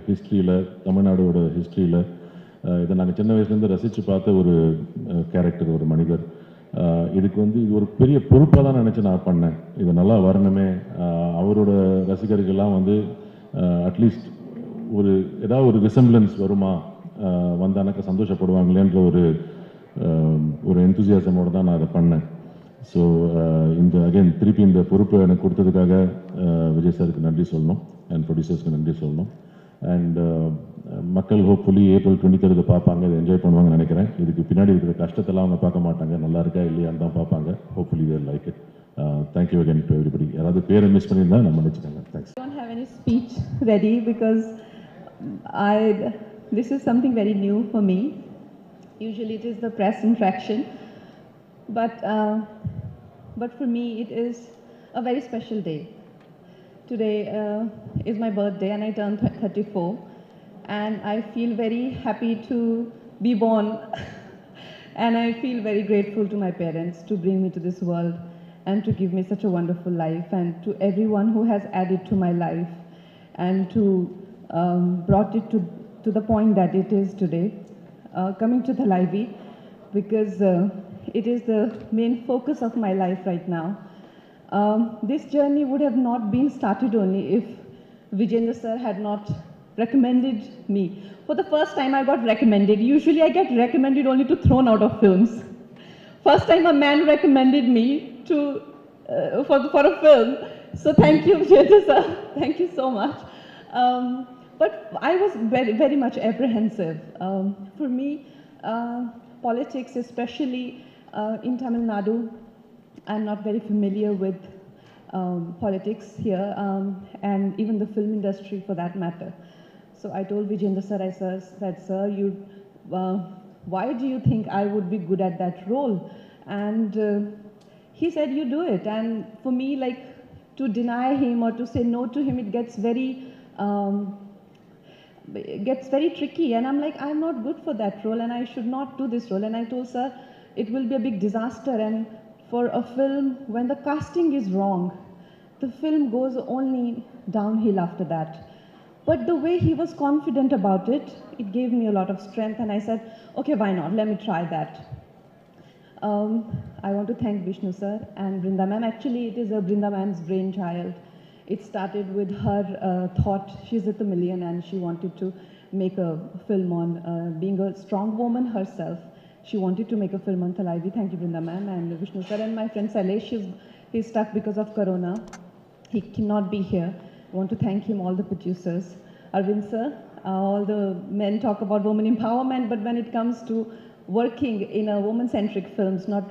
ஹிஸ்ட்ரியில், தமிழ்நாடோட ஹிஸ்ட்ரியில். இதை நாங்கள் சின்ன வயசுலேருந்து ரசித்து பார்த்த ஒரு கேரக்டர், ஒரு மனிதர். இதுக்கு வந்து இது ஒரு பெரிய பொறுப்பாக தான் நினச்சி நான் பண்ணேன். இது நல்லா வரணுமே, அவரோட ரசிகர்கள்லாம் வந்து அட்லீஸ்ட் ஏதாவது ஒரு ரிசம்பிளன்ஸ் வருமா, வந்தானாக்கா சந்தோஷப்படுவாங்களேன்ற ஒரு எந்தூசியாசமோடு தான் நான் அதை பண்ணேன். ஸோ அகைன் திருப்பி இந்த பொறுப்பை எனக்கு கொடுத்ததுக்காக விஜய் சாருக்கு நன்றி சொல்லணும், அண்ட் ப்ரொடியூசர்ஸ்க்கு நன்றி சொல்லணும். அண்ட் மக்கள் ஹோப்ஃபுல்லி April 23 பார்ப்பாங்க, இதை என்ஜாய் பண்ணுவாங்கன்னு நினைக்கிறேன். இதுக்கு பின்னாடி இருக்கிற கஷ்டத்தெல்லாம் அவங்க பார்க்க மாட்டாங்க, நல்லா இருக்கா இல்லையான்னு தான் பார்ப்பாங்க. Hopefully there like it. Thank you again to everybody. யாராவது பேரை மிஸ் பண்ணியிருந்தா நம்ம நினச்சிட்டாங்க. Thanks. I don't have any speech ready because this is something very new for me. Usually it is the press interaction, but for me it is a very special day. Today is my birthday and I turned 34, and I feel very happy to be born and I feel very grateful to my parents to bring me to this world and to give me such a wonderful life, and to everyone who has added to my life and to brought it to the point that it is today. Coming to the Thalaivi, because it is the main focus of my life right now. This journey would have not been started only if Vijendra sir had not recommended me. For the first time I got recommended. Usually I get recommended only to thrown out of films. First time a man recommended me for a film. So thank you Vijendra sir. Thank you so much. but I was very, very much apprehensive. For me, politics, especially in Tamil Nadu, I'm not very familiar with politics here, and even the film industry for that matter. So I told Vijayendra sir, I said, sir, why do you think I would be good at that role? And he said, you do it. And for me, like, to deny him or to say no to him, it gets very tricky. And I'm like, I'm not good for that role and I should not do this role. And I told sir, it will be a big disaster. And for a film, when the casting is wrong, the film goes only downhill after that. But the way he was confident about it, it gave me a lot of strength. And I said, okay, why not? Let me try that. I want to thank Vishnu sir and Brinda ma'am. Actually, it is a Brinda ma'am's brainchild. It started with her thought. She's a Tamilian and she wanted to make a film on being a strong woman herself. She wanted to make a film on Thalaivi. Thank you, Brinda ma'am and Vishnu sir. And my friend Salesh, he's stuck because of Corona. He cannot be here. I want to thank him, all the producers. Arvind sir, all the men talk about women empowerment, but when it comes to working in a woman-centric films, not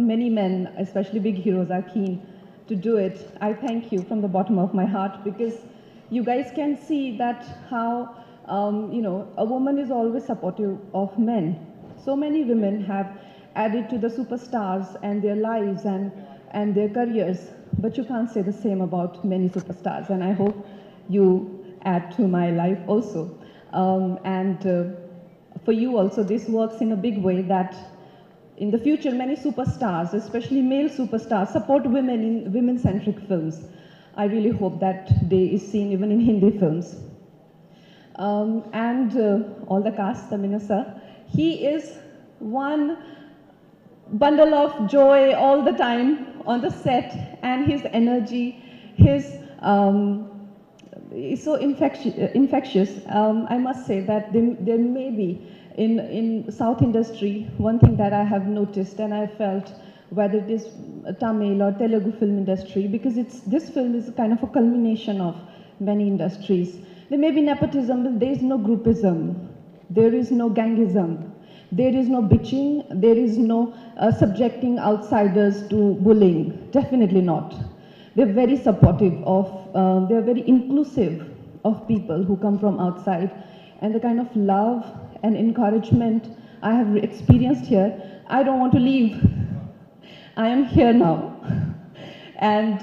many men, especially big heroes, are keen to do it. I thank you from the bottom of my heart, because you guys can see that how, a woman is always supportive of men. So many women have added to the superstars and their lives and their careers, but you can't say the same about many superstars, and I hope you add to my life also. For you also, this works in a big way that in the future, many superstars, especially male superstars, support women in women-centric films. I really hope that day is seen even in Hindi films. All the cast, Tamina sir, he is one bundle of joy all the time on the set, and his energy, his is so infectious. I must say that there may be in South industry, one thing that I have noticed and I felt, whether it is Tamil or Telugu film industry, because this film is kind of a culmination of many industries. There may be nepotism, but there is no groupism. There is no gangism. There is no bitching. There is no subjecting outsiders to bullying. Definitely not. They're very supportive of, they're very inclusive of people who come from outside. And the kind of love and encouragement I have experienced here, I don't want to leave. I am here now. And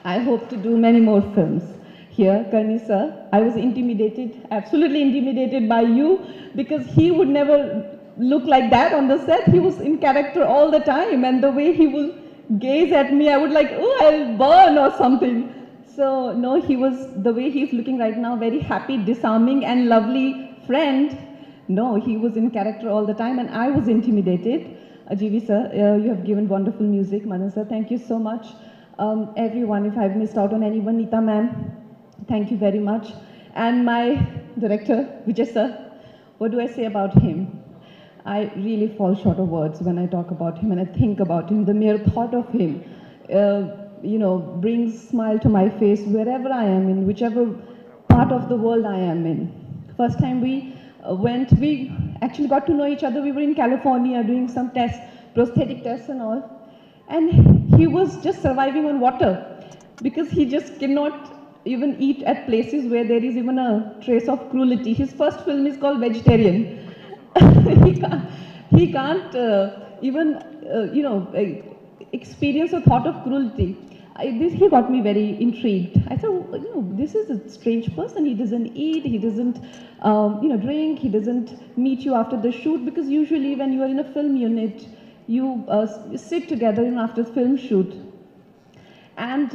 I hope to do many more films here. Karni sir, I was intimidated, absolutely intimidated by you, because he would never look like that on the set. He was in character all the time, and the way he will gaze at me, I would like, oh, I'll burn or something. So no, he was, the way he's looking right now, very happy, disarming and lovely friend. No, he was in character all the time, and I was intimidated. Ajivi sir, you have given wonderful music. Madan sir, thank you so much. Everyone, if I've missed out on anyone, Neeta ma'am, thank you very much. And my director, Vijay sir, what do I say about him? I really fall short of words when I talk about him and I think about him. The mere thought of him, brings smile to my face wherever I am, in whichever part of the world I am in. First time we actually got to know each other. We were in California doing some tests, prosthetic tests and all. And he was just surviving on water because he just cannot even eat at places where there is even a trace of cruelty. His first film is called Vegetarian. he can't experience a thought of cruelty. He got me very intrigued. I thought, this is a strange person. He doesn't eat, he doesn't, drink, he doesn't meet you after the shoot, because usually when you are in a film unit, you sit together after film shoot. And,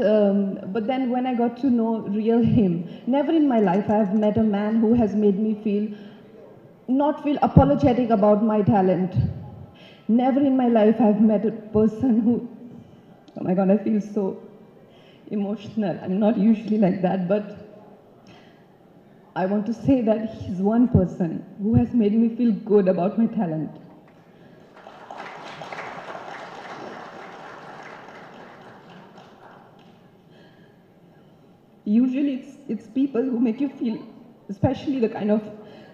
but then when I got to know real him, never in my life I have met a man who has made me not feel apologetic about my talent. Never in my life I've met a person who, oh my God, I feel so emotional. I'm not usually like that, but I want to say that he's one person who has made me feel good about my talent. Usually it's it's people who make you feel, especially the kind of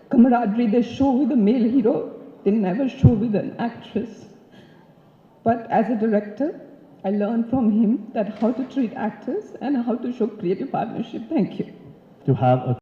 camaraderie they show with a male hero, they never show with an actress. But as a director, I learned from him that how to treat actors and how to show creative partnership. Thank you. To have a